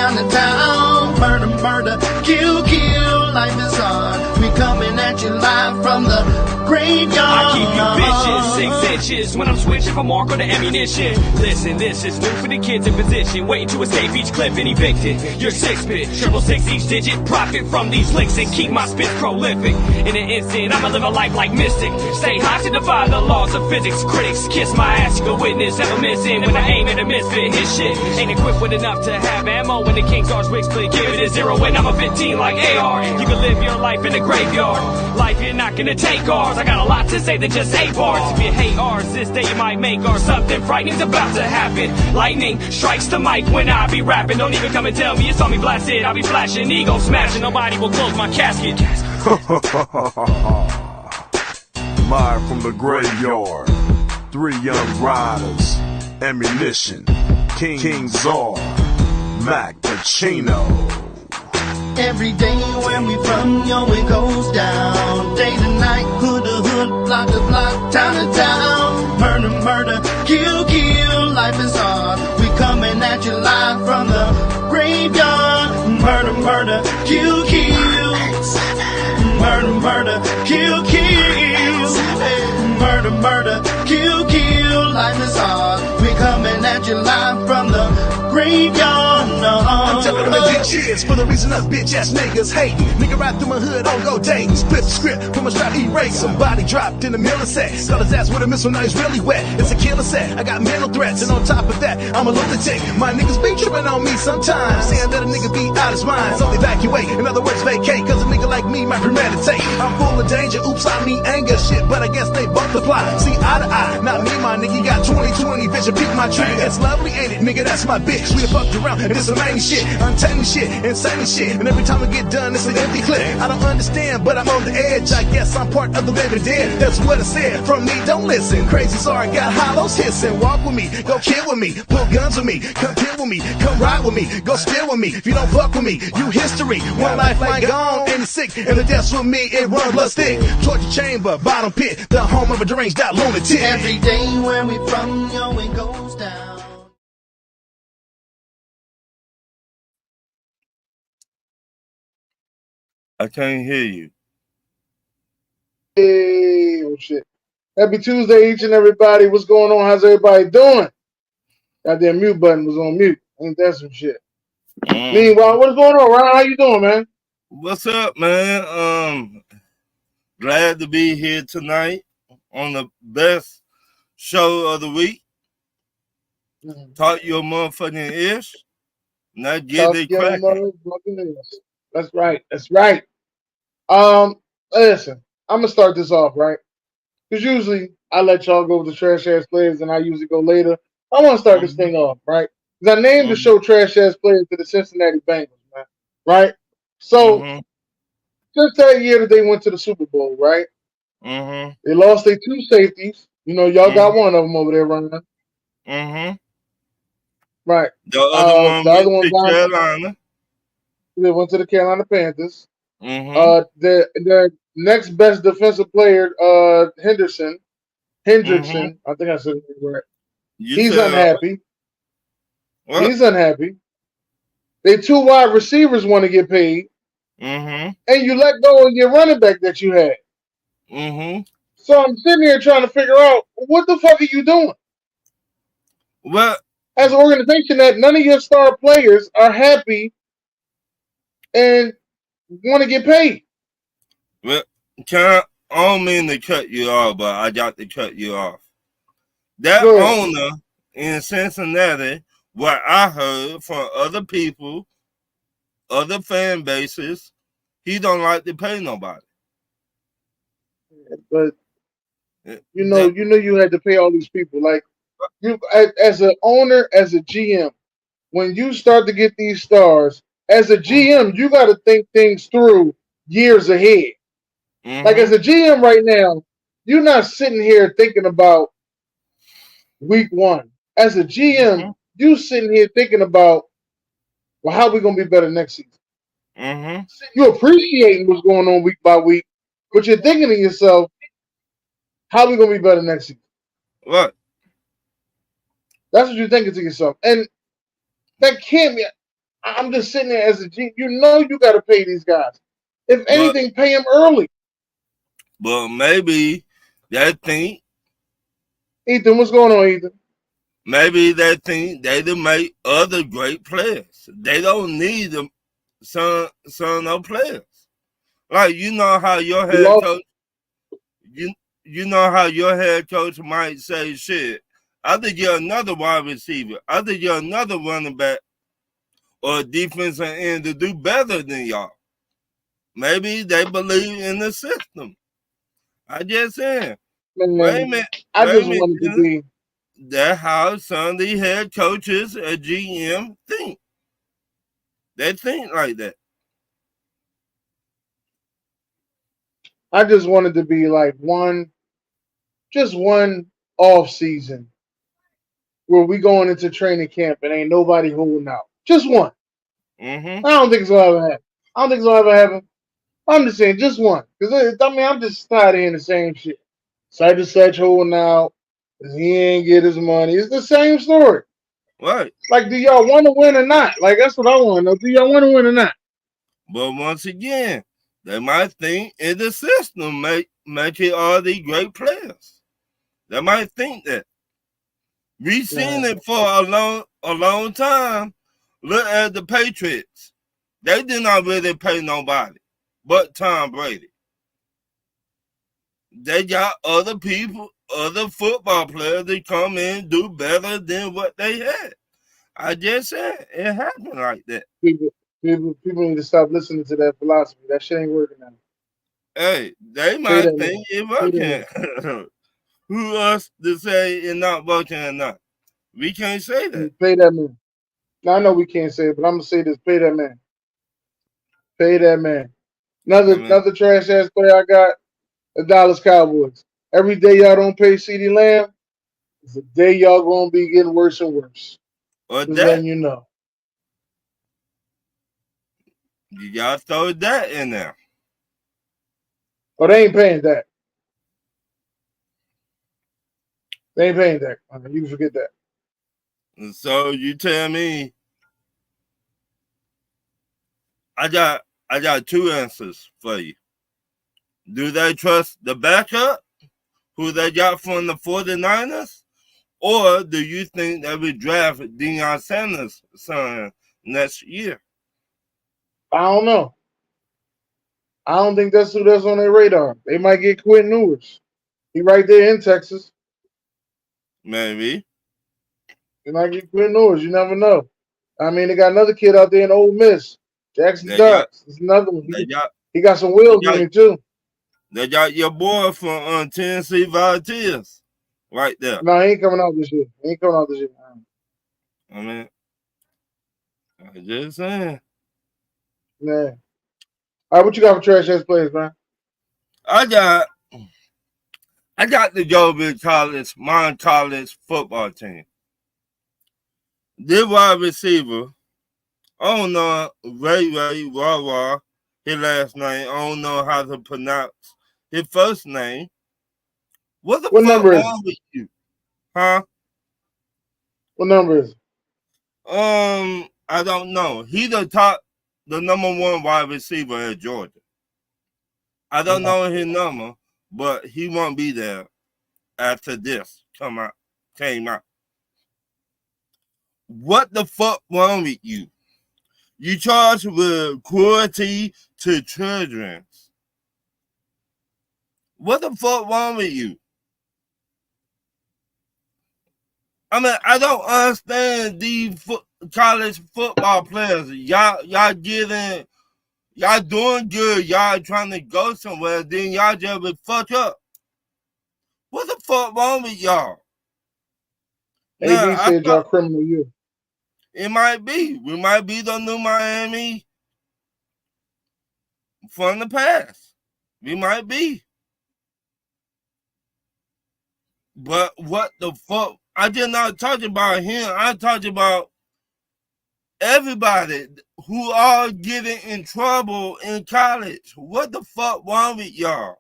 town to town. Murder, murder, kill, kill, life is hard. We coming at you live from the graveyard. I keep you bitches 6 inches when I'm switching from mark on the ammunition. Listen, this is new for the kids in position, waiting to escape each clip and evicted. You're 6-bit, 666 each digit. Profit from these licks and keep my spit prolific. In an instant, I'ma live a life like Mystic. Stay high to defy the laws of physics. Critics kiss my ass, you can witness ever missing. When I aim at a misfit, his shit ain't equipped with enough to have ammo. When the King's Arch wig split, give it a 0 when I'm a 15 like AR. You can live your life in the graveyard. Life, you're not gonna take ours. I got a lot to say than just 8 bars. If you hate ours, this day you might make ours. Something frightening's about to happen. Lightning strikes the mic when I be rapping. Don't even come and tell me you saw me blasted. I'll be flashing, ego smashing. Nobody will close my casket. Live from the graveyard. 3 young riders. Ammunition. King Czar. Mac Pacino. Every day when we from, yo, it goes down. Day to night, hood to hood, block to block, town to town. Murder, murder, kill, kill, life is hard. We coming at you live from the graveyard. Murder, murder, kill, kill. Murder, murder, kill, kill. Murder, murder, kill, kill, life is hard. We coming at you live from the graveyard. I'm telling them to get cheers for the reason us bitch ass niggas hating. Nigga ride through my hood on go dating. Split the script from a strap erase. Somebody dropped in the middle set. Got his ass with a missile, now he's really wet. It's a killer set. I got mental threats, and on top of that, I'm a lunatic. My niggas be tripping on me sometimes, saying that a nigga be out his mind. So evacuate, in other words vacate, cause a nigga like me might premeditate. I'm full of danger, oops, I mean anger shit, but I guess they both apply. See eye to eye, not me, my nigga, got 20/20 vision, peek my trigger. It's lovely, ain't it, nigga, that's my bitch. We done fucked around, and it's some main shit, untamed shit, insane shit, and every time I get done, it's an empty clip. I don't understand, but I'm on the edge, I guess I'm part of the living dead. That's what I said, from me, don't listen. Crazy, sorry, got hollows hissing. Walk with me, go kill with me, pull guns with me, come kill with me, come ride with me, go steal with me. If you don't fuck with me, you history. One lifeline gone, and it's sick, and the death's with me, it run blood stick. Torture chamber, bottom pit, the home of a deranged out lunatic. Every day when we from, yo, it goes down. I can't hear you. Hey, oh shit. Happy Tuesday, each and everybody. What's going on? How's everybody doing? Goddamn mute button was on mute. Ain't that some shit? Meanwhile, what's going on, Ron? How you doing, man? What's up, man? Glad to be here tonight on the best show of the week. Talk your motherfucking ish. Now get it cracking. That's right. That's right. Listen, I'm gonna start this off, right? Because usually I let y'all go with the trash ass players, and I usually go later. I want to start this thing off, right? Because I named the show "Trash Ass Players" to the Cincinnati Bengals, man. Right? So just that year that they went to the Super Bowl, right? They lost their 2 safeties. You know, y'all got one of them over there running. Right. The other one went to Carolina. They went to the Carolina Panthers. Their next best defensive player, Hendrickson. I think I said it right. He's unhappy. What? He's unhappy. Their 2 wide receivers want to get paid. And you let go of your running back that you had. So I'm sitting here trying to figure out, what the fuck are you doing? Well, as an organization, that none of your star players are happy and want to get paid. Well, I don't mean to cut you off, but I got to cut you off. That owner in Cincinnati, what I heard from other people, other fan bases, he don't like to pay nobody. But you know, you had to pay all these people. Like you, as an owner, as a GM, when you start to get these stars, as a GM, you got to think things through years ahead. Like as a GM right now, you're not sitting here thinking about week 1. As a GM, you sitting here thinking about, well, how are we going to be better next season? You're appreciating what's going on week by week, but you're thinking to yourself, how are we going to be better next season? What? That's what you're thinking to yourself. And that can't be. I'm just sitting there as a G. You know you got to pay these guys. If But anything, pay them early. maybe they think Ethan, what's going on, Ethan? maybe they think they to make other great players. They don't need them some of players. Like you know how your We head lost. coach you know how your head coach might say shit. I think you're another wide receiver. I think you're another running back or defensive end to do better than y'all. Maybe they believe in the system. I just saying. Wait a Man, minute. I Wait a just wanted to minute. be. That's how some of these head coaches and GM think. They think like that. I just wanted to be like just one off season where we going into training camp and ain't nobody holding out. Just one. Mm-hmm. I don't think it's gonna ever happen. I don't think it's gonna ever happen. I'm just saying, just one. Because I mean, I'm just tired of hearing the same shit. Such and such holding out. 'Cause he ain't get his money. It's the same story. Right. Like, do y'all want to win or not? Like, that's what I want to know. Do y'all want to win or not? But once again, they might think in the system make it all these great players. They might think that. We've seen Yeah. it for a long time. Look at the Patriots. They did not really pay nobody but Tom Brady. They got other people, other football players that come in and do better than what they had. I just said it happened like that. People, people need to stop listening to that philosophy. That shit ain't working now. Hey, they Pay might that man. think it Pay that working. Who us to say it's not working or not? We can't say that. man. Pay that man. Now I know we can't say it, but I'm gonna say this: pay that man. Pay that man. I mean, Another trash ass player I got. The Dallas Cowboys. Every day y'all don't pay CeeDee Lamb, it's the day y'all gonna be getting worse and worse. or Just that letting you know. you gotta throw that in there. Oh, they ain't paying that. They ain't paying that. You can forget that. And so you tell me, I got two answers for you. Do they trust the backup who they got from the 49ers? Or do you think they would draft Deion Sanders' son next year? I don't know. I don't think that's who that's on their radar. They might get Quentin Ewers. He right there in Texas. Maybe. They might get Quentin Ewers. You never know. I mean, they got another kid out there in Ole Miss, Jackson They got Dart. It's another one. they got He got some they wheels in got him too. they got your boy from Tennessee Volunteers right there. No, he ain't coming out this year. He ain't coming out this year. I mean, I just saying. Man. All right, what you got for trash ass players, man? I got I got the Jovic College, my college football team. This wide receiver, I don't know Ray Wawa, his last name. I don't know how to pronounce his first name. What the What fuck number is it? wrong with you? Huh? What number is it? I don't know. He the number one wide receiver at Georgia. I don't know his number, but he won't be there after this came out. What the fuck wrong with you? You charged with cruelty to children. What the fuck wrong with you? I mean, I don't understand these college football players. Y'all doing good. Y'all trying to go somewhere. Then y'all just be fucked up. What the fuck wrong with y'all? Now, AB I said thought y'all criminal you. it might be. We might be the new Miami from the past. We might be. But what the fuck? I did not talk about him. I talked about everybody who are getting in trouble in college. What the fuck wrong with y'all?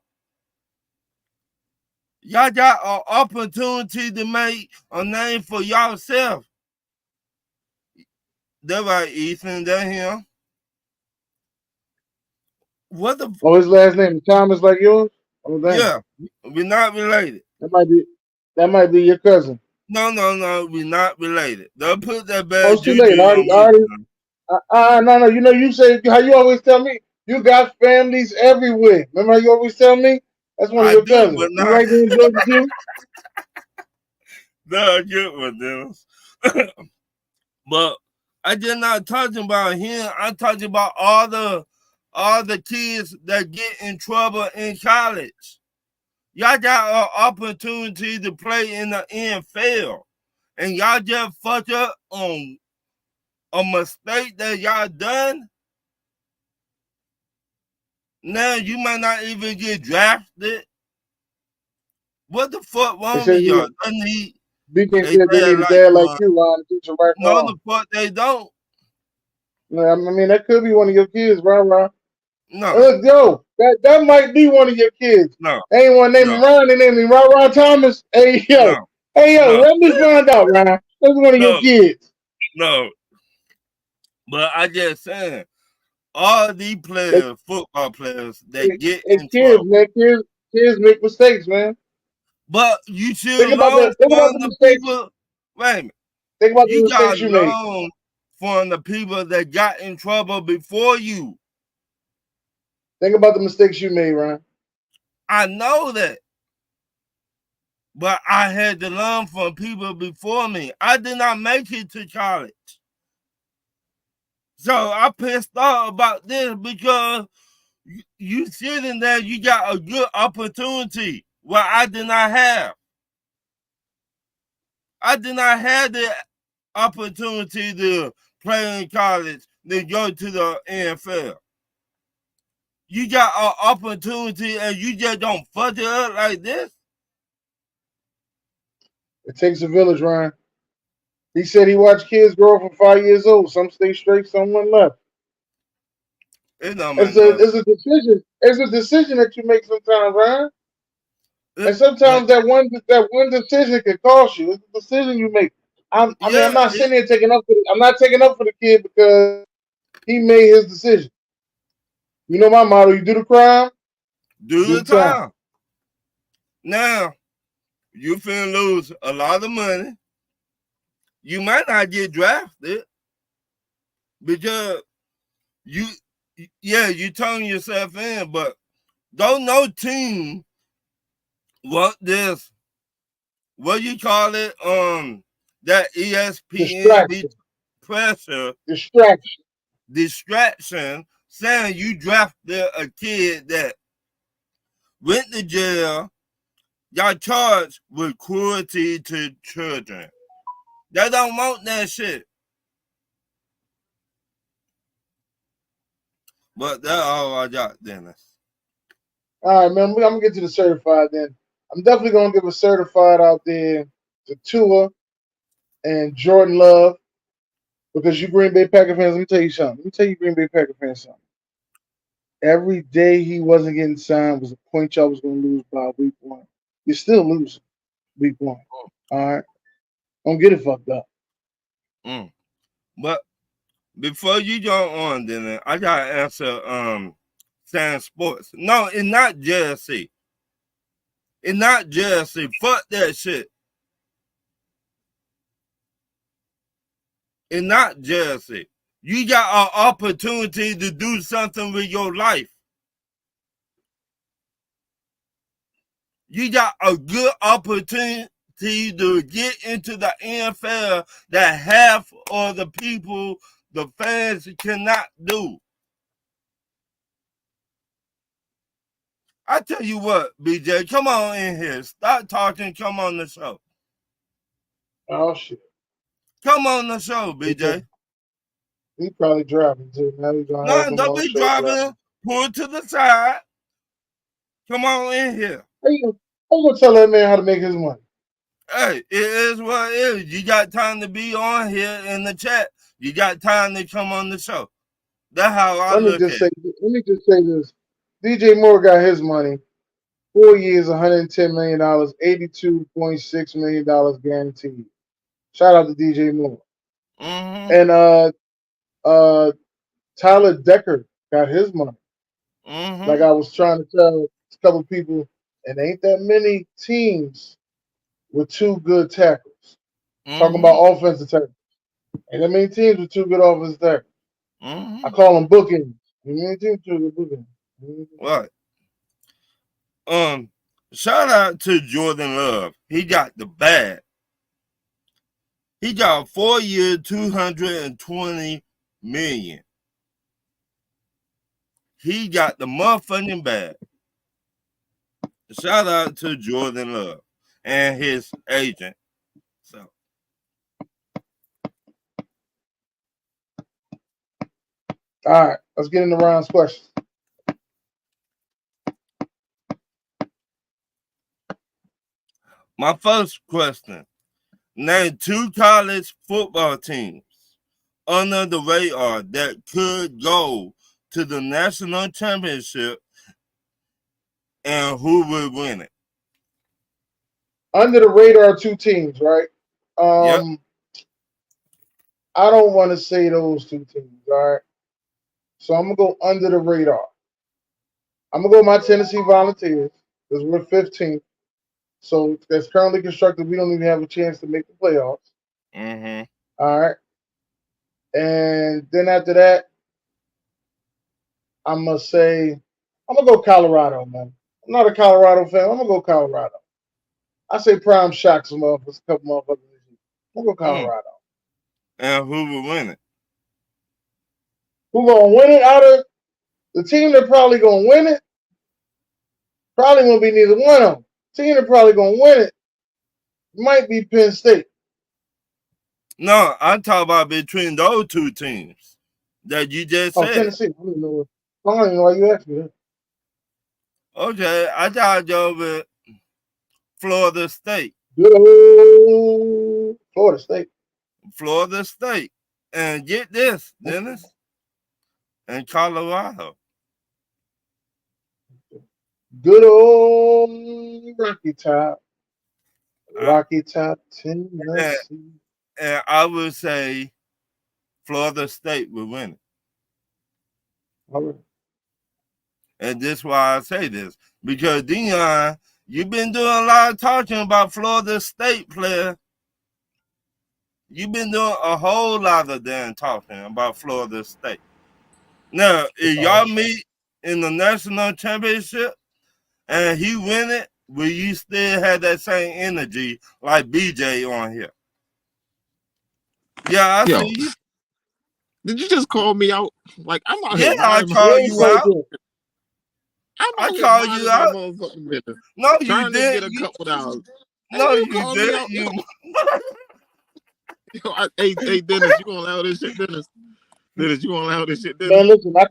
Y'all got an opportunity to make a name for yourself. They're right, Ethan. They're him. What the? Oh, his last name is Thomas, like yours. Oh, dang. Yeah, we're not related. That might be that might be your cousin. No, we're not related. Don't put that Oh, bad it's too late. juju on me, son. No. You know, you say how you always tell me you got families everywhere. Remember how you always tell me that's one of I your do, cousins. but You not. right there in Georgia too. No, get with Dennis. But I did not talking about him. I'm talking about all the kids that get in trouble in college. Y'all got an opportunity to play in the NFL, and y'all just fucked up on a mistake that y'all done. Now you might not even get drafted. What the fuck They wrong with said y'all? you They need BK a said they dad need a like dad like one. you, Ron, to teach them right and No, wrong. the fuck they don't. I mean, that could be one of your kids, Ron. No, Look, yo, that might be one of your kids. no, Ain't one named no, him Ron. They named him Ron Thomas. no, Hey yo, no, let me find out, Ron. That's one of your no, kids. no. But I just saying, all these They, players, football players, they they, get they in kids, trouble. man. Kids make mistakes, man. But you should Think about learn from the the mistakes. people. Wait a minute. Think about the You gotta mistakes you made. learn from the people that got in trouble before you. Think about the mistakes you made, Ron. I know that. But I had to learn from people before me. I did not make it to college. So I pissed off about this because you sitting there, you got a good opportunity where I did not have. I did not have the opportunity to play in college, then go to the NFL. You got an opportunity and you just don't fuck it up like this? It takes a village, Ron. He said he watched kids grow up from 5 years old. Some stay straight, some went left. It don't make It's no it's a decision. It's a decision that you make sometimes, Ron. And but sometimes that one decision can cost you. It's a decision you make. I mean, I'm yeah, not sitting here taking up for I'm not taking up for the kid because he made his decision. You know my motto: you do the crime, do do the the time. time. Now, you finna lose a lot of money. You might not get drafted because you, yeah, you turn yourself in, but don't no team want this, what you call it, that ESPN be Distraction, pressure, distraction. distraction, saying you drafted a kid that went to jail, got charged with cruelty to children. They don't want that shit. But that's all I got, Dennis. All right, man. I'm gonna get to the certified then. I'm definitely gonna give a certified out there to Tua and Jordan Love because you Green Bay Packer fans. Let me tell you something. Let me tell you, Green Bay Packer fans, something. Every day he wasn't getting signed was a point y'all was gonna lose by week one. You're still losing week one. All right, don't get it fucked up. Mm. But before you go on, Dennis, I gotta answer Sam Sports. No, it's not jersey. It's not jersey. Fuck that shit. It's not jersey. You got an opportunity to do something with your life. You got a good opportunity to get into the NFL that half of the people, the fans, cannot do. I tell you what, BJ, come on in here. Stop talking. Come on the show. Oh shit. Come on the show, He probably, BJ. he probably driving too. Now he's gonna No, have him don't on the be show driving. driving. Pull to the side. Come on in here. How you gonna tell that man how to make his money? Hey, it is what it is. You got time to be on here in the chat. You got time to come on the show. That's how I look at it. Let me just say this. DJ Moore got his money. 4 years, $110 million, $82.6 million guaranteed. Shout out to DJ Moore. Mm-hmm. And Tyler Decker got his money. Like Mm-hmm. I was trying to tell a couple people, and ain't that many teams with two good tackles. Talking Mm-hmm. about offensive tackles. Ain't that many teams with two good offensive tackles. I Mm-hmm. call them bookends. Ain't many teams with two good bookends. Right. Um, Shout out to Jordan Love. He got the bag. He got 4 year, 220 million. He got the motherfucking bag. Shout out to Jordan Love and his agent. So All right, let's get into rounds questions. my first question: name two college football teams under the radar that could go to the national championship, and who would win it? Under the radar, two teams, right? Yep. Um, I don't want to say those two teams. All right, so I'm gonna go under the radar. I'm gonna go with my Tennessee Volunteers because we're 15th. So that's currently constructed. We don't even have a chance to make the playoffs. Mm-hmm. All right, and then after that, I'm gonna say I'm gonna go Colorado, man. I'm not a Colorado fan. I'm gonna go Colorado. I say prime shock some motherfuckers, a couple motherfuckers. I'm gonna go Mm. Colorado. And who would win it? Who gonna win it out of the team that probably gonna win it? Probably won't be neither one of them. Team that probably gonna win it might be Penn State. No, I'm talking about between those two teams that you just Oh, said. Tennessee. I don't even know why you asked me that. Okay, I gotta go with Florida State. Good old Florida State. Florida State. And get this, Dennis, and Colorado. Good old Rocky Top. Uh, Rocky Top, and, Tennessee. and I would say Florida State would win it. All right. And this is why I say this. Because Dion, you've been doing a lot of talking about Florida State player. You've been doing a whole lot of damn talking about Florida State. Now, if y'all meet in the national championship and he win it, will you still have that same energy like BJ on here? Yeah, I Yo, see you. did you just call me out? Like I'm out here Yeah, I minding my Yeah, call you you called out. you. I'm I out here call you minding my out. motherfucking business, No, you trying to did. get a couple dollars. And No, you you call me did. out. Hey, Dennis, you gonna allow this shit, Dennis? Dennis, you gonna allow this shit, Dennis? Man, listen, I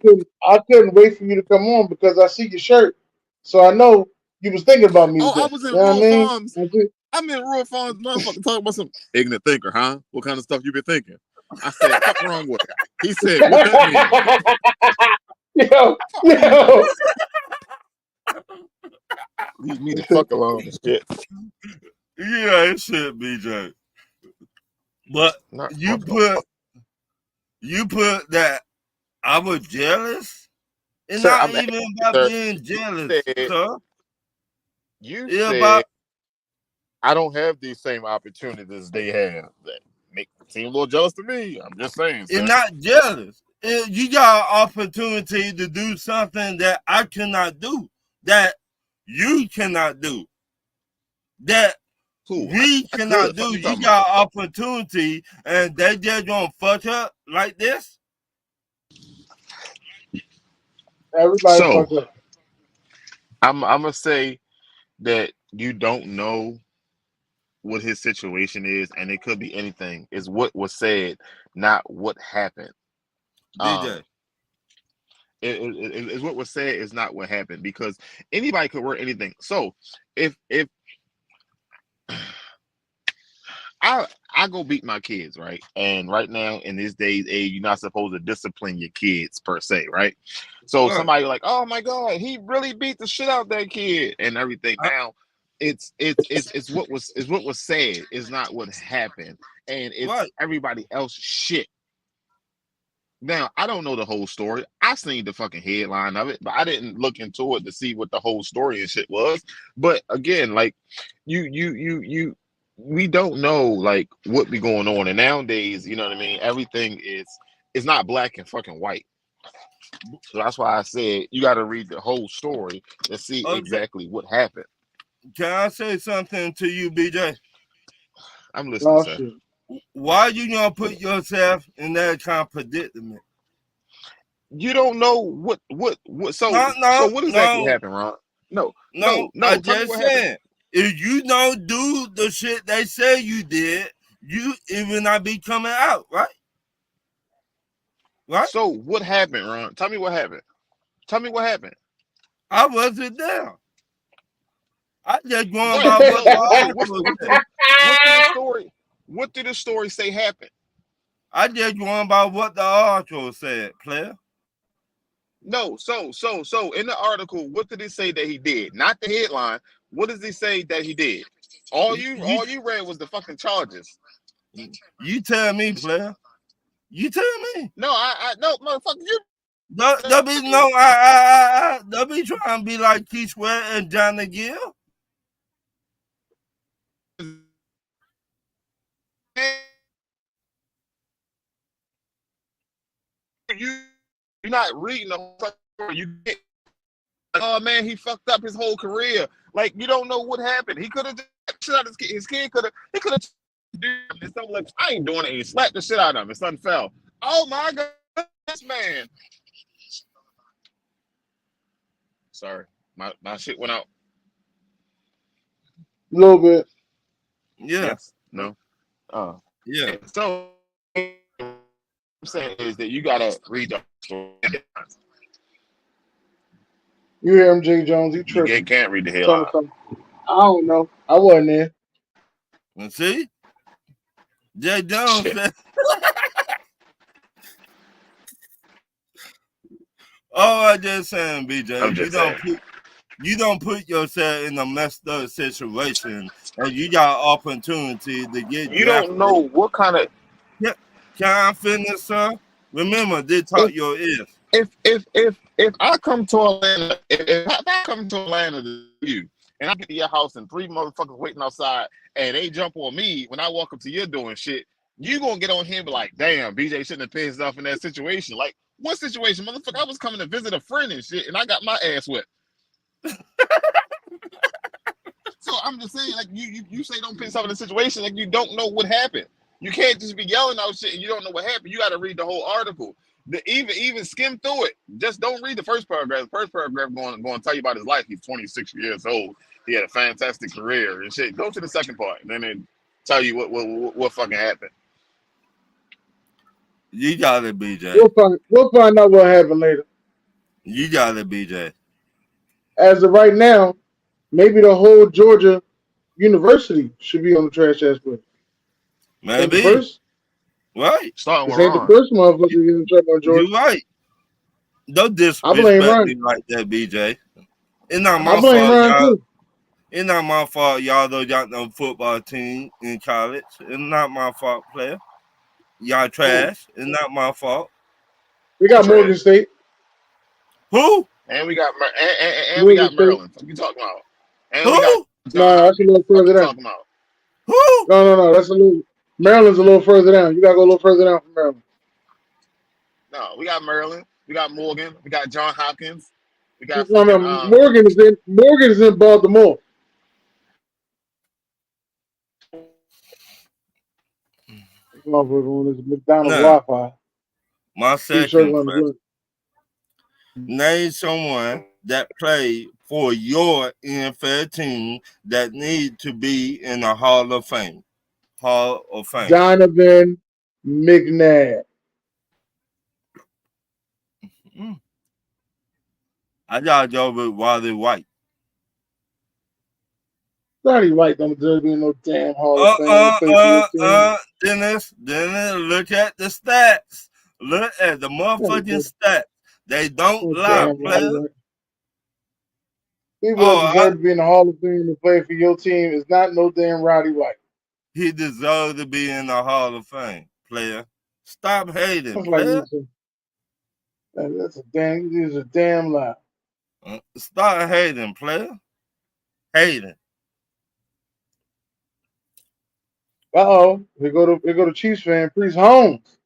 couldn't wait for you to come on because I see your shirt. So I know you was thinking about me Oh, I today. was in You know what I Rural mean? Farms. I'm in Rural Farms, motherfucker, talking about some ignorant thinker, huh? What kind of stuff you been thinking? I said, fuck wrong with it. He said, what that mean? yo, Fuck wrong with yo. it. Leave me the fuck alone and shit. Yeah, it should be, Jay. But Not you fuck put that I was jealous. It's Sir, not I'm even asking you, about sir. being jealous, sir. You It's said about I don't have these same opportunities they have. That make seem a little jealous to me. I'm just saying, it's sir. not jealous. You got an opportunity to do something that I cannot do, that you cannot do, that Cool. we I cannot could. Fuck do. you You talking about? got an opportunity, and they just gonna fuck up like this. Everybody So fuck up. I'm gonna say that you don't know what his situation is, and it could be anything. Is what was said, not what happened. Um, DJ, is what was said is not what happened because anybody could work anything. So if I go beat my kids, right? And right now in this day's age, you're not supposed to discipline your kids per se, right? So what? somebody like, oh my god, he really beat the shit out of that kid and everything. Now it's what was said is not what happened, and it's What? everybody else shit Now, I don't know the whole story. I seen the fucking headline of it, but I didn't look into it to see what the whole story and shit was. But again, like we don't know like what be going on. And nowadays, you know what I mean? Everything is it's not black and fucking white. So that's why I said you got to read the whole story to see Okay. exactly what happened. Can I say something to you, BJ? I'm listening, Oh sir. shit. Why you gonna put yourself in that kind of predicament? You don't know what so No, what exactly no, happened, Ron? No, no. I Tell me just what happened. saying, if you don't do the shit they say you did, it will not be coming out, right? Right? So what happened, Ron? Tell me what happened. Tell me what happened. I wasn't there. I just going Right. by what the So article said. what did the story say happened? I just going by what the article said, player. No, so in the article, what did it say that he did? Not the headline. What does he say that he did? All you read was the fucking charges. You tell me, player. You tell me. No, I no motherfucker, you Don't be don't be trying to be like T Square and Johnny Gill. you're not reading the whole story. You get oh man, he fucked up his whole career. Like you don't know what happened. He could have shit out his kid could have something like I ain't doing it. He slapped the shit out of him. His son fell. Oh my god, this man. Sorry, my shit went out. A little bit. Yeah. Yes. No. Yeah. So what I'm saying is that you gotta read the story. You hear him, Jay Jones? He You tripping. can't read the Tell me headline. something. I don't know. I wasn't there. And see, Jay Jones Shit. said. Oh, I just saying, BJ, I'm just saying. You don't put yourself in a messed up situation, and you got opportunity to get You don't know drafted. what kind of Can I finish, sir? Remember, they taught your ears. if I come to Atlanta, if I come to Atlanta to you, and I get to your house and three motherfuckers waiting outside, and they jump on me when I walk up to your door and shit, you gonna get on him and be like, damn, BJ shouldn't have put himself in that situation. Like, what situation, motherfucker? I was coming to visit a friend and shit, and I got my ass whipped. So I'm just saying, like, you say don't put yourself in a situation like you don't know what happened. You can't just be yelling out shit and you don't know what happened. You got to read the whole article. Even skim through it. Just don't read the first paragraph. The first paragraph going to tell you about his life. He's 26 years old. He had a fantastic career and shit. Go to the second part, and then it tell you what fucking happened. You got it, BJ. We'll find out what happened later. You got it, BJ. As of right now, maybe the whole Georgia University should be on the trash ass list. Maybe. The first? Right. Starting with This ain't Ron. the first motherfucker getting in trouble in Georgia. You're right. Don't I blame disrespect Ron. me like that, BJ. It's not I my blame fault, Ron y'all. too. It's not my fault, y'all though y'all no football team in college. It's not my fault, player. Y'all trash. It's not my fault. We got Morgan State. Who? And we got we got Maryland. What you talking about? And we got No, that's a little further down. Talking about. Who? No. That's a little. Maryland's a little further down. You gotta go a little further down from Maryland. No, we got Maryland. We got Morgan. We got John Hopkins. We got No, fucking, Morgan is in Baltimore. Motherfucker on this McDonald's Wi-Fi. My second question. Name someone that played for your NFL team that need to be in the Hall of Fame. Hall of Fame. Donovan McNabb. I gotta go with Wally White. Ronnie White don't deserve to be in no damn Hall of Fame. Dennis, look at the stats. Look at the motherfucking stats. They don't lie, player. People that deserve to be in the Hall of Fame and play for your team is not no damn Roddy White. He deserves to be in the Hall of Fame, player. Stop hating, That's player. like That's a damn. This is a damn lie. Start hating, player. Hating. We go to Chiefs fan. Priest Holmes.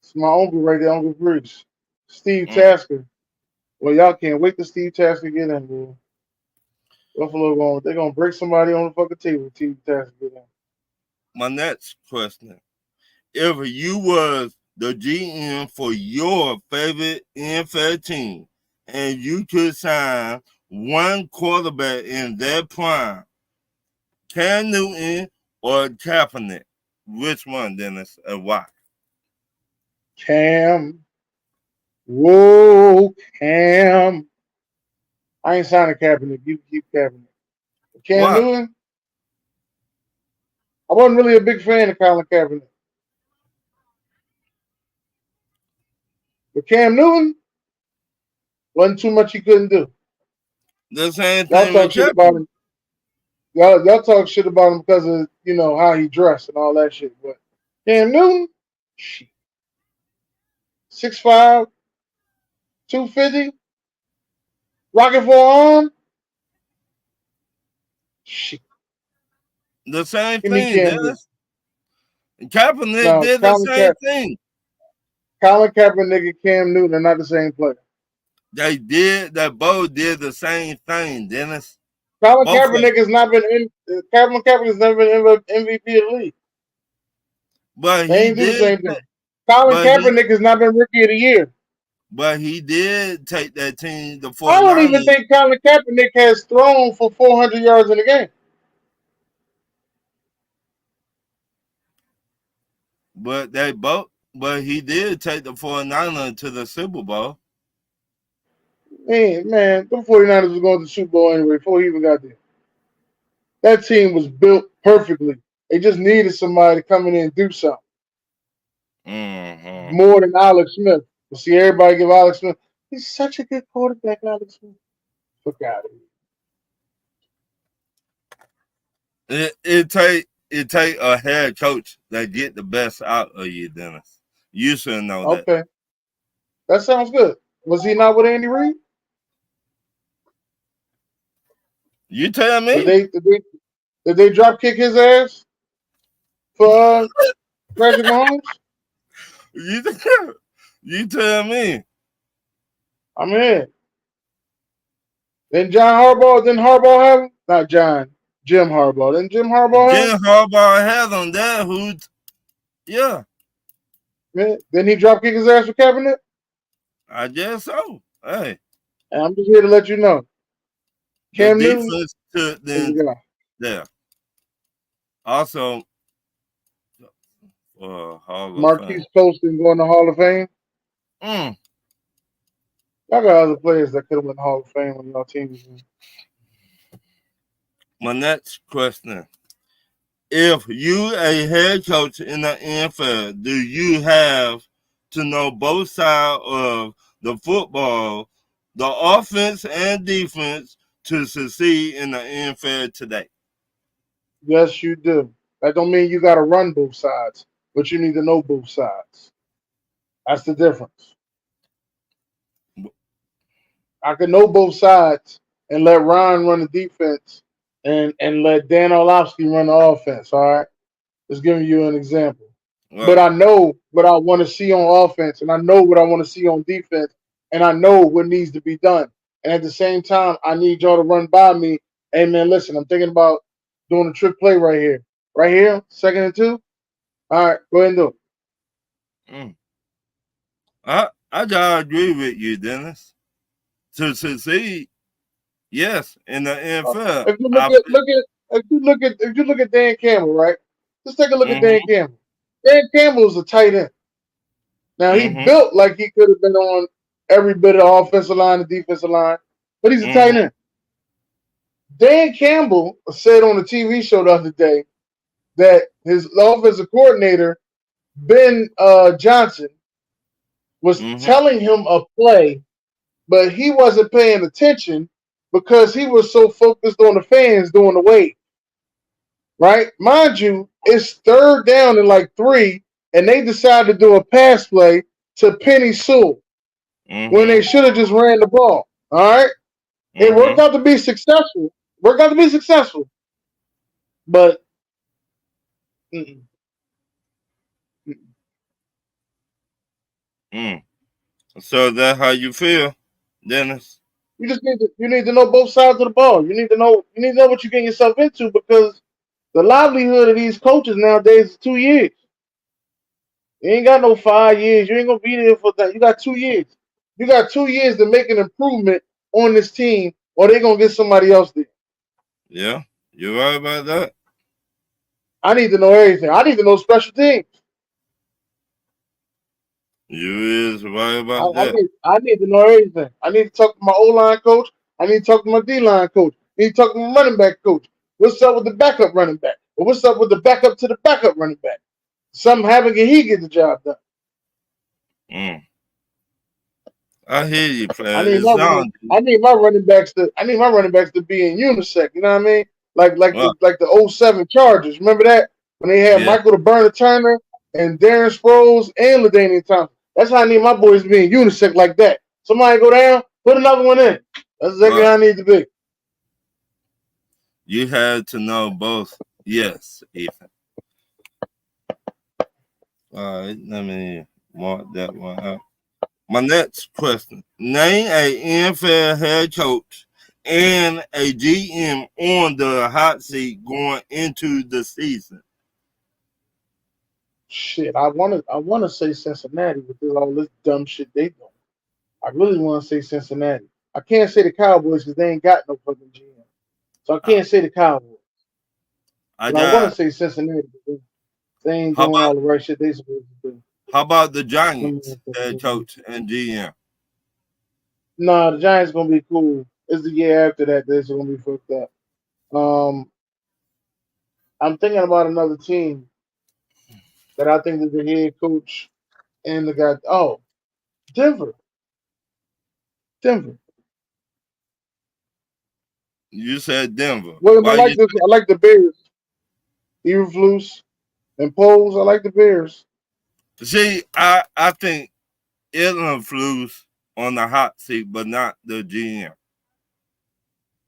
It's my uncle right there, Uncle Priest. Steve Mm. Tasker. Well, y'all can't wait to Steve Tasker get in, bro. Buffalo they're gonna break somebody on the fucking table. Steve Tasker get in. My next question: if you was the GM for your favorite NFL team, and you could sign one quarterback in their prime, Cam Newton or Kaepernick, which one, Dennis, and why? Cam. Whoa, Cam. I ain't signing Kaepernick. You keep Kaepernick. Cam Why? Newton. I wasn't really a big fan of Colin Kaepernick. But Cam Newton wasn't too much he couldn't do. The same Y'all thing talk with shit about Kaepernick. him. Y'all talk shit about him because of how he dressed and all that shit. But Cam Newton, shit, 6'5", 250, rocking for an arm. Shit, The same give me thing, Cam Newton. Dennis. Kaepernick No, did the same thing. Colin Kaepernick and Cam Newton are not the same player. They both did the same thing, Dennis. Colin Both of them. Kaepernick has not been in. Colin Kaepernick has never been MVP of the league. But They he ain't do the did same thing. Colin but he Kaepernick has not been Rookie of the Year. but he did take that team, the I don't even 49ers. think Colin Kaepernick has thrown for 400 yards in a game. But he did take the 49ers to the Super Bowl. Man, them 49ers was going to the Super Bowl anyway before he even got there. That team was built perfectly. They just needed somebody to come in and do something. Mm-hmm. More than Alex Smith. You see everybody give Alex Smith. He's such a good quarterback, Alex Smith. Fuck out of here. It take a head coach that get the best out of you, Dennis. You should know that. Okay. That sounds good. Was he not with Andy Reid? You tell Did me. they did they, did they drop kick his ass for Patrick Mahomes? You you tell me. I'm in. Then Harbaugh have him? Not John. Jim Harbaugh. Then Jim Harbaugh have him? Jim Harbaugh has on that. Yeah, Yeah. Then he drop kick his ass for Kaepernick? I guess so. Hey, And I'm just here to let you know. the Cam Newton defense took is the them guy. there. Also, Hall of Fame. Marquise Colston going to Hall of Fame. Mm. Y'all got other players that could have went to Hall of Fame on y'all teams. My next question: if you a head coach in the NFL, do you have to know both sides of the football, the offense and defense, to succeed in the NFL today? Yes, you do. That don't mean you got to run both sides, but you need to know both sides. That's the difference. I can know both sides and let Ron run the defense and let Dan Orlovsky run the offense. All right, just giving you an example. But Right. I know what I want to see on offense, and I know what I want to see on defense, and I know what needs to be done. And at the same time, I need y'all to run by me. Hey man, listen, I'm thinking about doing a trick play right here. Right here, 2nd and 2. All right, go ahead and do it. Mm. I gotta agree with you, Dennis. To succeed, yes, in the NFL. If you look at Dan Campbell, right? Just take a look at Dan Mm-hmm, Campbell. Dan Campbell is a tight end. Now he mm-hmm, built like he could have been on every bit of the offensive line and defensive line, but he's a tight mm-hmm, end. Dan Campbell said on a TV show the other day that his offensive coordinator, Ben Johnson, was mm-hmm. telling him a play, but he wasn't paying attention because he was so focused on the fans doing the wave. Right? Mind you, it's 3rd down and like 3, and they decided to do a pass play to Penny Sewell. when they Mm-hmm. should have just ran the ball. All right, it worked Mm-hmm. out to be successful. Worked out to be successful, but mm-mm, mm-mm. Mm. So that's how you feel, Dennis? You need to know both sides of the ball. You need to know what you're getting yourself into because the livelihood of these coaches nowadays is 2 years. You ain't got no 5 years. You ain't gonna be there for that. You got 2 years. You got 2 years to make an improvement on this team, or they gonna get somebody else there. Yeah, you right about that. I need to know everything. I need to know special teams. You is right I, about I that. need I need to know everything. I need to talk to my O line coach. I need to talk to my D line coach. I need to talk to my running back coach. What's up with the backup running back? Or what's up with the backup to the backup running back? Something happen, can he get the job done? Mm. I hear you, I player. need It my running. sounds I need my running backs to. I need my running backs to be in unisec. You know what I mean? well, Like the '07 Chargers. Remember that when they had yeah. Michael the Burner Turner and Darren Sproles and LaDainian Thompson. That's how I need my boys to be in unisec like that. Somebody go down, put another one in. That's exactly Well, how I need to be. you had to know both. Yes, Ethan. All right, let me mark that one out. My next question: name a NFL head coach and a GM on the hot seat going into the season. Shit, I wanna say Cincinnati with all this dumb shit they do. I really want to say Cincinnati. I can't say the Cowboys because they ain't got no fucking GM. So I Uh, can't say the Cowboys. I But I want to got. say Cincinnati because they ain't How doing about all the right shit they supposed to do. how about the Giants head coach and GM? Nah, the Giants gonna be cool. It's the year after that that's gonna be fucked up. Um, I'm thinking about another team that I think is the head coach and the guy. Oh, Denver, Denver. You said Denver. William, I Why like you? this. I like the Bears. Eberflus and Poles. I like the Bears. See, I think it influenced on the hot seat, but not the GM.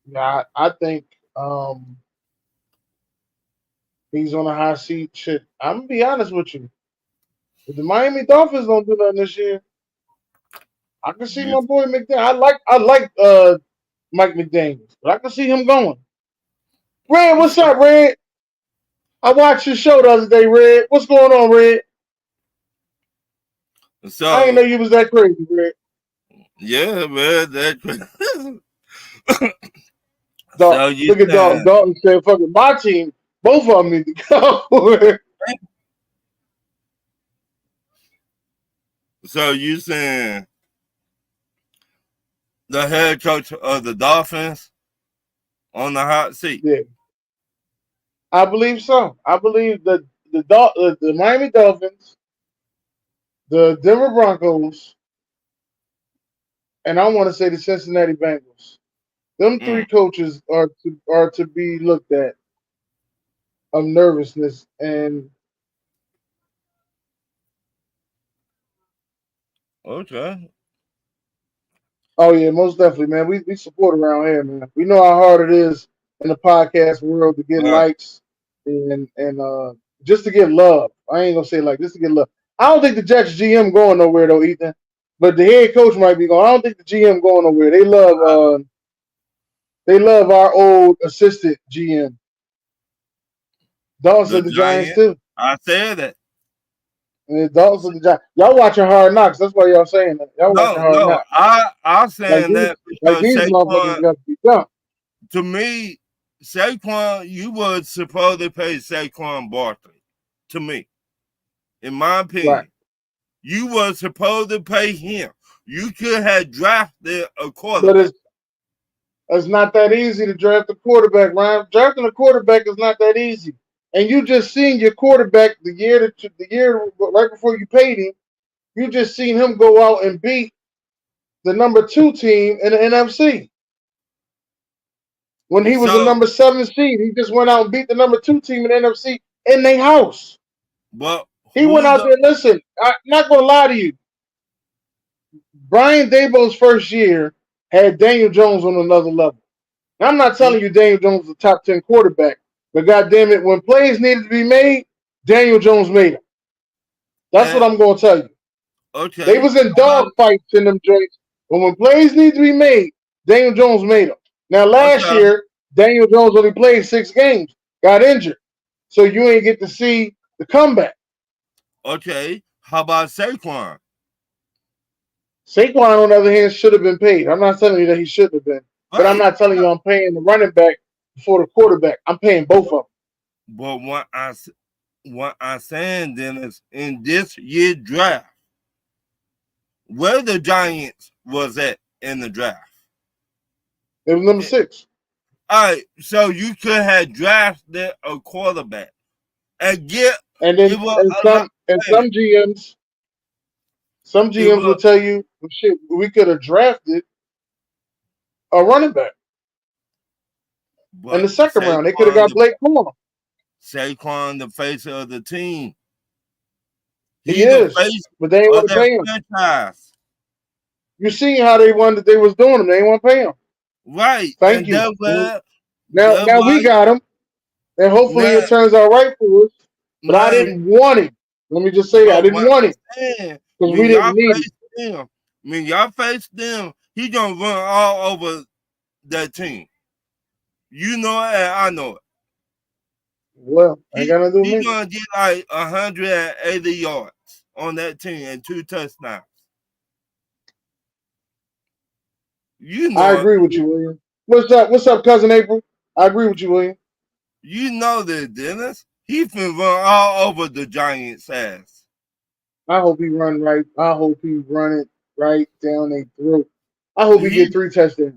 Yeah, I think um, he's on a high seat. Shit, I'm gonna be honest with you. If the Miami Dolphins don't do nothing this year, I can see You, my boy McDaniel. I like Mike McDaniel, but I can see him going. Red, what's so, up, Red? I watched your show the other day, Red. What's going on, Red? I didn't know so you was that crazy, Red. yeah, man. That Dog, so you look at Dalton. saying Dalton said, "Fucking my team, both of them need to go." so you saying the head coach of the Dolphins on the hot seat? Yeah, I believe so. I believe that the Miami Dolphins, the Denver Broncos, and I want to say the Cincinnati Bengals. Them Mm, three coaches are to be looked at of nervousness and okay. oh yeah, most definitely, man. We support around here, man. We know how hard it is in the podcast world to get Right. likes and just to get love. I ain't gonna say like just to get love. I don't think the Jets GM going nowhere though, Ethan. But the head coach might be going. I don't think the GM going nowhere. They love our old assistant GM. Dalton The said the Giants Giant. too. I said that. And Dalton said the Giants. Y'all watching Hard Knocks. That's why y'all saying that. Y'all watching No, Hard no. Knocks. I'm Like saying these, that like because these Saquon, motherfuckers got to be done. to me, Saquon, you were supposed to pay Saquon Barkley. To me, in my Right. opinion, you were supposed to pay him. You could have drafted a But quarterback. it's not that easy to draft a quarterback, Ryan. Drafting a quarterback is not that easy. And you just seen your quarterback the year right before you paid him. You just seen him go out and beat the number 2 team in the NFC. When he was the So, number 7 seed, he just went out and beat the number 2 team in the NFC in their house. but He went who out the there. Listen, I'm not gonna lie to you. Brian Daboll's first year had Daniel Jones on another level. Now, I'm not telling you Daniel Jones is a top 10 quarterback, but goddamn it, when plays needed to be made, Daniel Jones made them. That's what I'm going to tell you. They Okay. was in dog fights in them joints, but when plays need to be made, Daniel Jones made them. Now, last Okay. year, Daniel Jones only played 6 games, got injured, so you ain't get to see the comeback. Okay. How about Saquon? Saquon, on the other hand, should have been paid. I'm not telling you that he shouldn't have been, but I'm Right. not telling you I'm paying the running back before the quarterback. I'm paying both of them. But what I'm saying then is in this year draft, where the Giants was at in the draft. It was number 6. All right, so you could have drafted a quarterback and get And then it was and a lot. Hey, some it GMs will was, tell you, well, shit, we could have drafted a running back in but the second round. They could have got Blake Corum. Saquon, the face of the team, He he the is, face but they ain't of want to that pay him. franchise, You seen how they wanted they was doing him. They ain't want to pay him. right? Thank And you. that Now we was got him, and hopefully now it turns out right for us. But I now. didn't want him. Let me just say that I But didn't what want I'm him saying, because we when didn't y'all need him. face them, he gonna run all over that team. You know it, and I know it. Well, I ain't He got nothing to do he with me. gonna get like 180 yards on that team and 2 touchdowns. You I know it. agree with you, William. What's up? What's up, cousin April? I agree with you, William. You know that, Dennis. He finna run all over the Giants' ass. I hope he run right. I hope he run it right down their throat. I hope he He get 3 touchdowns.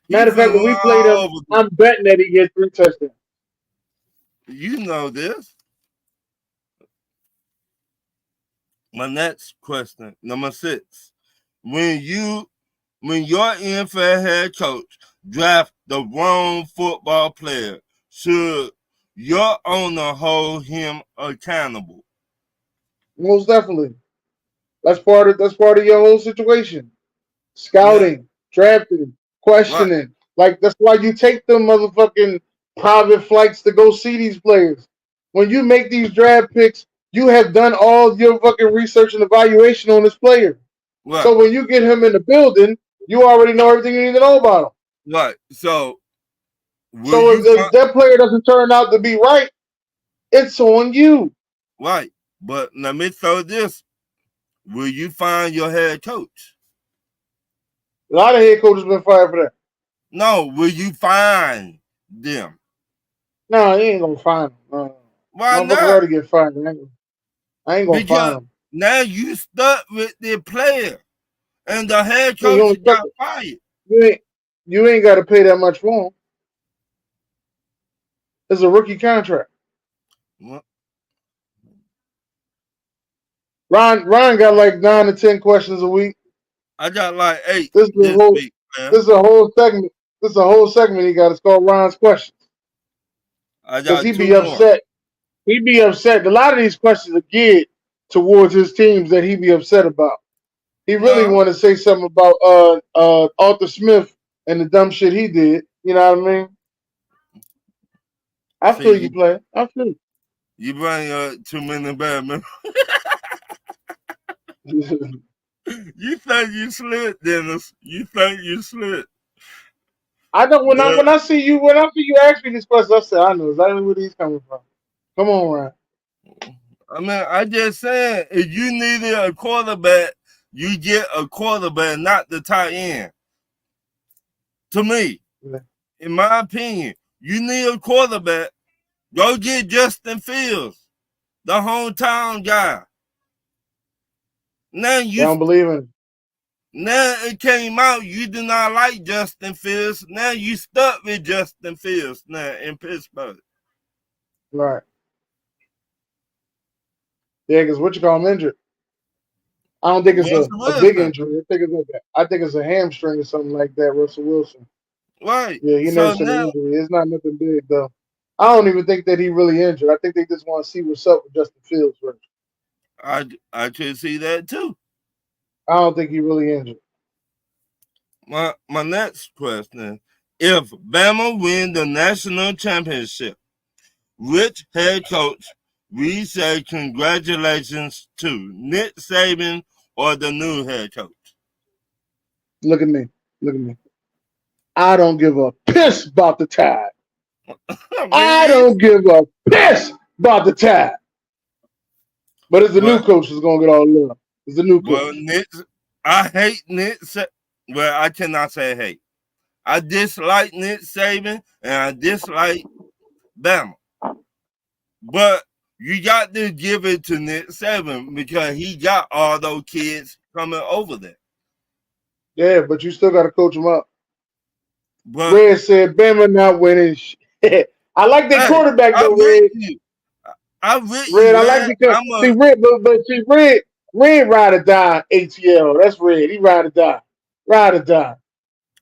he Matter of fact, finna when we run play all them, over. I'm betting that he gets 3 touchdowns. You know this. My next question, number 6. When you when your NFL head coach draft the wrong football player, should your owner hold him accountable? Most definitely. That's part of your whole situation. Now, Scouting, drafting, right, questioning. Like that's why you take them motherfucking private flights to go see these players. When you make these draft picks, you have done all your fucking research and evaluation on this player. right, So when you get him in the building, you already know everything you need to know about him. right. So, will So you if find that player doesn't turn out to be right, it's on you. right? But let me throw this: will you find your head coach? A lot of head coaches been fired for that. No, will you find them? No, he ain't gonna find him. Why Motherfuckers not? already get fired. I ain't gonna find Because him. now you stuck with the player, and the head You coach only stuck. got fired. You ain't you ain't got to pay that much for him. It's a rookie contract. Well, Ryan got like 9 to 10 questions a week. I got like 8 This is a this whole week, man. this is a whole segment. This is a whole segment he got. It's called Ryan's questions I because got he 2 be more. upset. He be upset. A lot of these questions are geared towards his teams that he be upset about. He really No, want to say something about Arthur Smith and the dumb shit he did. You know what I mean? I see feel you, you. play. I feel You bring too many bad men. you. You think you slid, Dennis? You think you slid? I don't The, when I see you ask me these questions, I say I know exactly where these coming from. Come on, Ryan. I mean, I just said if you needed a quarterback, you get a quarterback, not the tight end. To me, in my opinion, you need a quarterback. Go get Justin Fields, the hometown guy. Now They you don't believe in it. now it came out you do not like Justin Fields. Now you stuck with Justin Fields now in Pittsburgh. Right. Yeah, because what you call him injured. I don't think it's Russell a big Wilson. injury. I think it's a hamstring or something like that, Russell Wilson. Right. Yeah, he So nursing an now injury. It's not nothing big though. I don't even think that he really injured. I think they just want to see what's up with Justin Fields first. I could see that too. I don't think he really injured. My next question: if Bama win the national championship, which head coach we say congratulations to, Nick Saban or the new head coach? Look at me. Look at me. I don't give a piss about the Tide. I Really? don't give a piss about the Tide. But it's the new coach that's gonna get all the love. It's the new Well, coach. I hate Nick. Well, I cannot say hate. I dislike Nick Saban and I dislike Bama. But you got to give it to Nick Saban because he got all those kids coming over there. Yeah, but you still got to coach them up. But Red said Bama not winning shit. I like that hey, quarterback I'm though, with Red. you. I'm with Red, you, I like Red. because I'm see a Red, but see Red ride or die ATL. That's Red. He ride or die. Ride or die.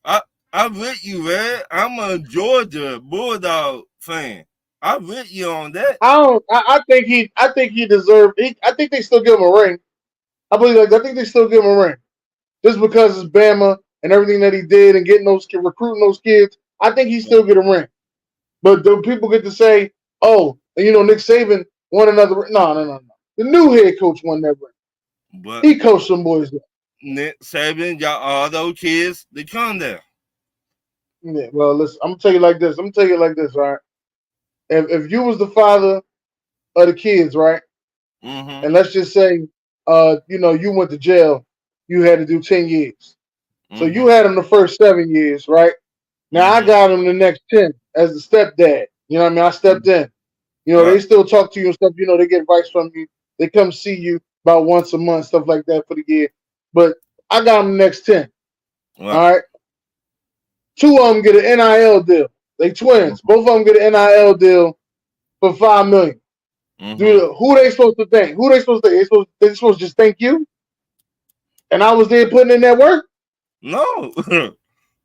I I'm with you, Red. I'm a Georgia Bulldog fan. I'm with you on that. I think he deserved. I think they still give him a ring. I think they still give him a ring just because it's Bama and everything that he did and getting those recruiting those kids. I think he still get a ring. But the people get to say, oh, you know, Nick Saban won another ring. No. The new head coach won that ring. But He coached some boys there. Nick Saban got all those kids to come there. Yeah, well, listen, I'm gonna tell you like this. Right? If you was the father of the kids, right, Mm-hmm. and let's just say, you know, you went to jail, you had to do 10 years. So you Mm-hmm. had him the first 7 years, right? Now I Mm-hmm. got him the next 10 as the stepdad. You know what I mean? I stepped in. You know, they Right. still talk to you and stuff. You know, they get advice from you. They come see you about once a month, stuff like that for the year. But I got them the next 10. Right. All right. Two of them get an NIL deal. They twins. Mm-hmm. Both of them get an NIL deal for $5 million. Mm-hmm. Dude, who they supposed to thank? Who they supposed to? They supposed to just thank you? And I was there putting in that work. No.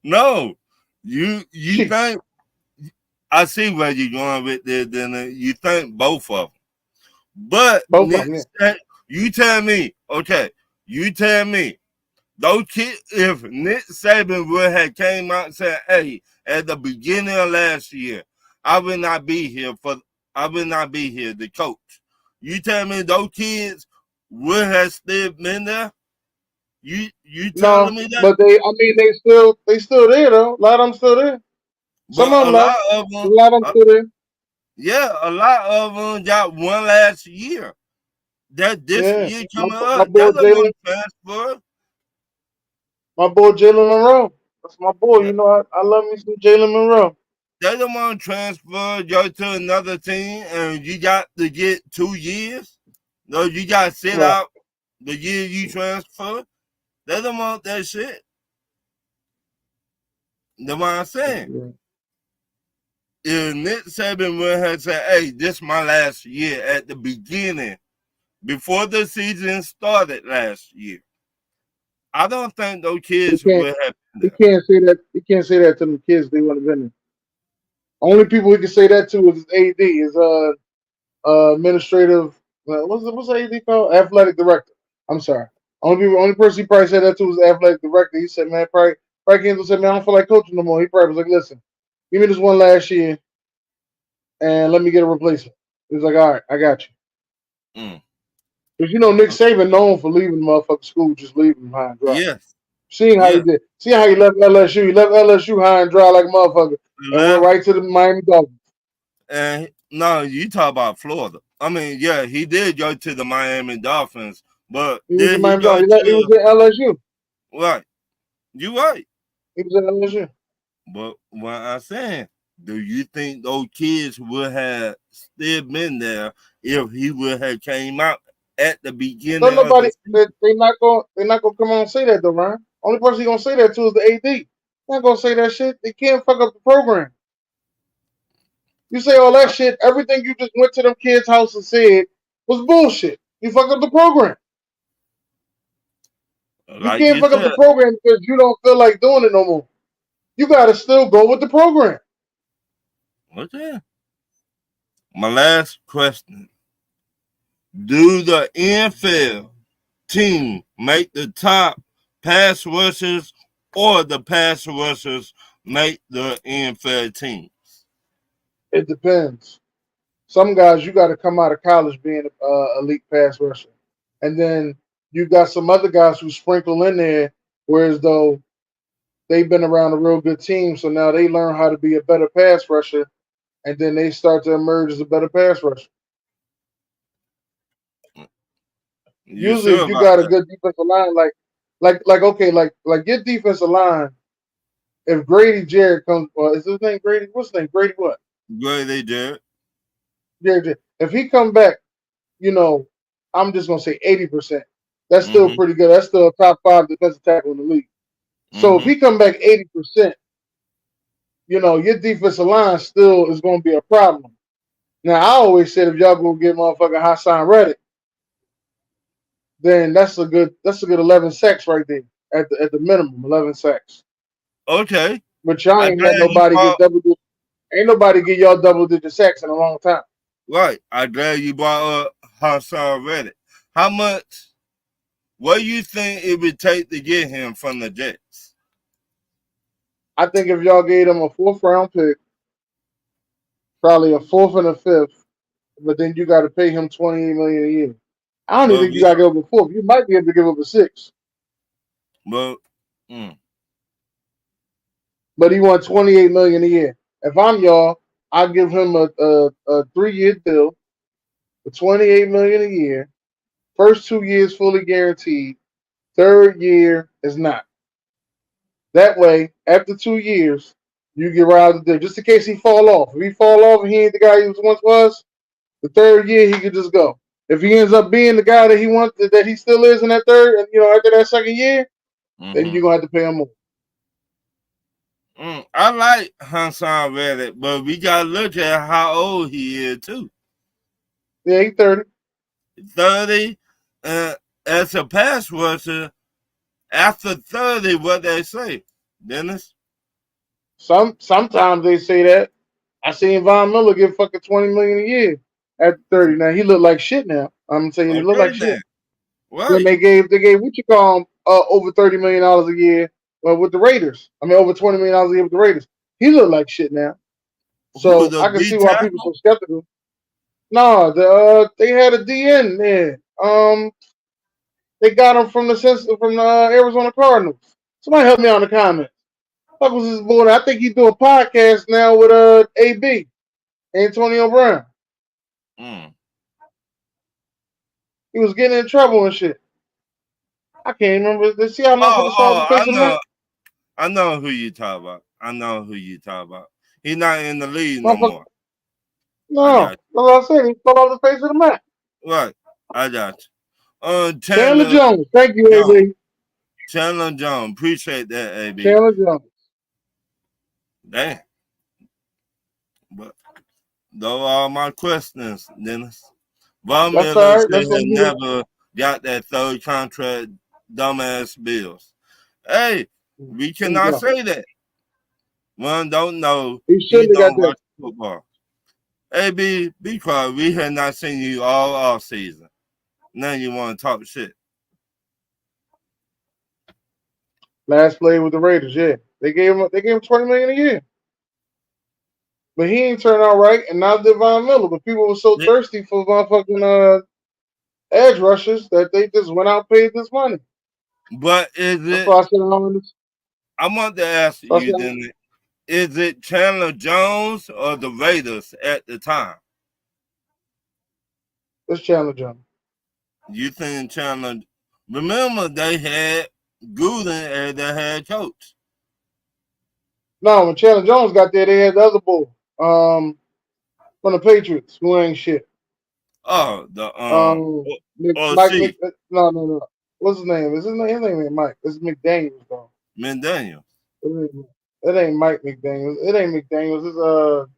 No. You Shit, think I see where you're going with this, then you think both of them. But both of them. Yeah. You tell me, okay, you tell me, those kids, if Nick Saban would have came out and said, hey, at the beginning of last year, I will not be here the coach. You tell me those kids would have still been there? You telling No, me that? but they still there though. A lot of them still there. Some But of a them left. lot of A them, lot of them still there. yeah, a lot of them got one last year. That this Yeah, year coming my up, boy that's the Jalen, one transfer. Monroe. That's my boy. You know, I love me some Jalen Monroe. They don't want to transfer go to another team and you got to get 2 years. No, you got to sit Right. out the year you transfer. They don't want that shit. That's what I'm saying. Yeah. If Nick Saban would have said, hey, this is my last year at the beginning, before the season started last year, I don't think those He kids can't. would have been He there. can't say that. He can't say that to the kids. They want to been there. Only people he can say that to is AD. Is administrative. What's AD called? Athletic director. I'm sorry. Only person he probably said that to was the athletic director. He said, man, probably Kendall said, man, I don't feel like coaching no more. He probably was like, listen, give me this one last year and let me get a replacement. He was like, all right, I got you. Mm. Because you know Nick Saban known for leaving the motherfucking school, just leaving them high and dry. Yes. Seeing how he Yeah. did. Seeing how he left LSU. He left LSU high and dry like a motherfucker and went Left. right to the Miami Dolphins. And no, you talk about Florida. I mean, yeah, he did go to the Miami Dolphins, but He was in did he Miami go Dolphins. He was to at LSU. right? You right. He was at LSU. But what I'm saying, do you think those kids would have still been there if he would have came out at the No, beginning of the nobody. season? They're not gonna come on and say that though, Ryan. Only person he gonna say that to is the AD. They're not gonna say that shit. They can't fuck up the program. You say all that shit. Everything you just went to them kids' house and said was bullshit. You fuck up the program. You Like can't you fuck up the said, program because you don't feel like doing it no more. You gotta still go with the program. okay. My last question: do the NFL team make the top pass rushers or the pass rushers make the NFL team? It depends. Some guys you got to come out of college being elite pass rusher, and then you got some other guys who sprinkle in there, whereas though they've been around a real good team, so now they learn how to be a better pass rusher, and then they start to emerge as a better pass rusher. You Usually, sure if you about got a that? good defensive line, like your defensive line, if Grady Jarrett comes, is his name Grady? What's his name? Grady what? Grady Jarrett. Jarrett. If he come back, you know, I'm just gonna say 80%. That's still Mm-hmm. pretty good. That's still a top 5 defensive tackle in the league. So if Mm-hmm. he come back 80%, your defensive line still is gonna be a problem. Now I always said if y'all gonna get motherfucking Hassan Reddick, then that's a good 11 sacks right there at the minimum 11 sacks. Okay. But y'all I ain't let glad you nobody get brought ain't nobody get y'all double digit sacks in a long time. right. I glad you brought up Hassan Reddick. How much? What do you think it would take to get him from the Jets? I think if y'all gave him a 4th round pick, probably a 4th and a 5th, but then you got to pay him $28 million a year. I don't even But think you got to give up a 4th. You might be able to give up a 6th. but But he won $28 million a year. If I'm y'all, I'd give him a 3-year deal for $28 million a year. First 2 years fully guaranteed. Third year is not. That way, after 2 years, you get right out of there. Just in case he fall off. If he fall off and he ain't the guy he once was, the third year he could just go. If he ends up being the guy that he wants, that he still is in that third, and after that second year, then you're gonna have to pay him more. I like Hassan Reddick, but we gotta look at how old he is too. Yeah, he's 30. 30. As a pass rusher, after 30, what they say, Dennis? Sometimes they say that. I seen Von Miller get fucking $20 million a year at 30. Now he look like shit now. I'm saying he look Okay, like then. shit. Then Right. they gave what you call him over $30 million a year with the Raiders. I mean over $20 million a year with the Raiders. He look like shit now. Who, So the I can D see why people tackle? so skeptical. No, they had a DN there. They got him from the Arizona Cardinals. Somebody help me out in the comments. Fuck was this boy? I think he's doing a podcast now with AB Antonio Brown. Mm. He was getting in trouble and shit. I can't remember. See how motherfuckers fall off the face of the map? I know who you talk about. I know who you talk about. He's not in the league no Motherfucker, more. I no. got That's what I said. He fell off the face of the map. you. Right. I got you. Chandler Chandler Jones. Thank you, Jones. AB. Chandler Jones. Appreciate that, AB. Chandler Jones. Damn. But those are my questions, Dennis. Von That's Miller all right. should That's what have we do. never got that third contract, dumbass bills. Hey, we There you cannot go. say that. One don't know. He He shouldn't have got don't that. watch football. Hey, be quiet. We have not seen you all off season. Now you want to talk shit. Last play with the Raiders. Yeah, they gave him $20 million a year, but he ain't turned out right. And now did Von Miller. But people were so thirsty for motherfucking edge rushers that they just went out and paid this money. But is That's it? why I said I don't. I want to ask So I you, said, then, is it Chandler Jones or the Raiders at the time? let's challenge him. You think Chandler? Remember, they had Gruden as their head coach. No, when Chandler Jones got there, they had the other bull from the Patriots who ain't shit. Oh, the Mike, OC no. What's his name? His name ain't Mike. It's McDaniels though. McDaniel. It ain't Mike McDaniels. It ain't McDaniels. It's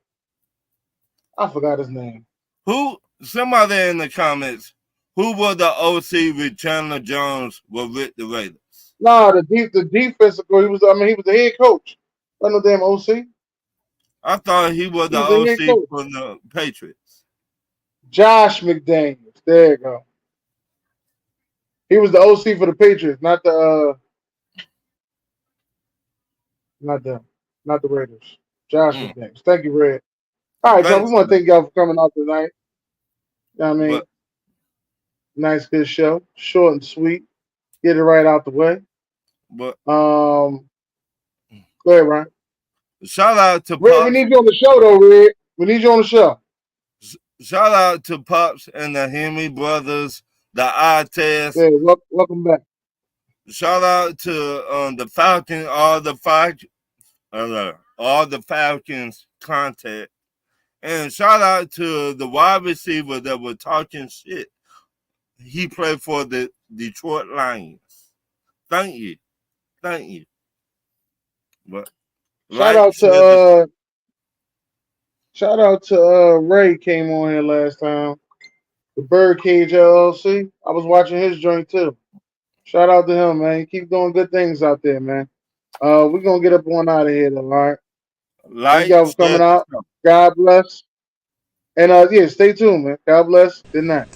I forgot his name. Who? Somebody in the comments. Who was the OC with Chandler Jones was with the Raiders? No, the defensive coach. He was the head coach. Not no damn OC. I thought he was He the was the head OC coach. for the Patriots. Josh McDaniels. There you go. He was the OC for the Patriots, not the not the Raiders. Josh McDaniels. Thank you, Red. All right, y'all. We Thanks, want to thank y'all for coming out tonight. You know what I mean, but nice, good show. Short and sweet. Get it right out the way. but Go ahead, Ryan. shout out to Red, we Pops. need you on the show, though, Red. We need you on the show. Shout out to Pops and the Hemi brothers, the eye test. Yeah, welcome back. Shout out to the Falcon, all the Falcons contact, and shout out to the wide receiver that were talking shit. He played for the Detroit Lions. Thank you. But Shout like, out to Ray came on here last time. The Birdcage LLC. I was watching his joint too. Shout out to him, man. Keep doing good things out there, man. We're gonna get up on out of here, though, all right? Thank y'all for coming share. out. God bless. And yeah, stay tuned, man. God bless. Good night.